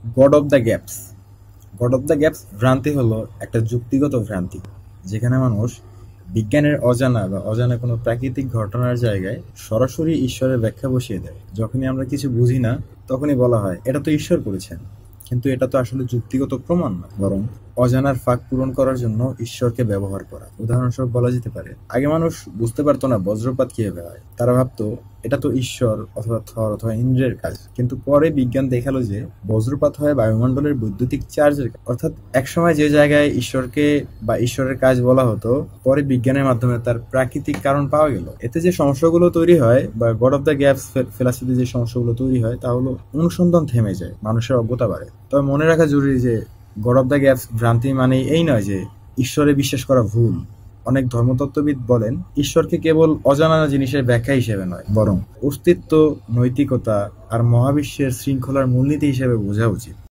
God of the gaps. God of the gaps ভ্রান্তি হলো একটা যুক্তিগত ভ্রান্তি, যেখানে মানুষ বিজ্ঞানের অজানা বা অজানা কোনো প্রাকৃতিক ঘটনার জায়গায় সরাসরি ঈশ্বরের ব্যাখ্যা বসিয়ে দেয়। যখনই আমরা কিছু বুঝি না, তখনই বলা হয় এটা তো ঈশ্বর করেছেন, কিন্তু এটা তো আসলে যুক্তিগত প্রমাণ না, বরং অজানার ফাঁক পূরণ করার জন্য ঈশ্বরকে ব্যবহার করা। উদাহরণস্বরূপ বলা যেতে পারে, আগে মানুষ বুঝতে পারতো না বজ্রপাত কিভাবে হয়। তারা ভাবতো এটা তো ঈশ্বর অথবা থর অথবা ইন্দ্রের কাজ, কিন্তু পরে বিজ্ঞান দেখালো যে বজ্রপাত হয় বায়ুমণ্ডলের বৈদ্যুতিক চার্জের কারণে। অর্থাৎ একসময় যে জায়গায় ঈশ্বরকে বা ঈশ্বরের কাজ বলা হতো, পরে বিজ্ঞানের মাধ্যমে তার প্রাকৃতিক কারণ পাওয়া গেল। এতে যে সমস্যাগুলো তৈরি হয় বা গড অফ দ্য গ্যাপস ফিলসফিতে যে সমস্যাগুলো তৈরি হয়, তা হলো অনুসন্ধান থেমে যায়, মানুষের অজ্ঞতা বাড়ে। তবে মনে রাখা জরুরি যে গড অফ দ্য গ্যাপস ভ্রান্তি মানে এই নয় যে ঈশ্বরে বিশ্বাস করা ভুল। অনেক ধর্মতত্ত্ববিদ বলেন ঈশ্বরকে কেবল অজানা জিনিসের ব্যাখ্যা হিসেবে নয়, বরং অস্তিত্ব, নৈতিকতা আর মহাবিশ্বের শৃঙ্খলার মূলনীতি হিসেবে বোঝা উচিত।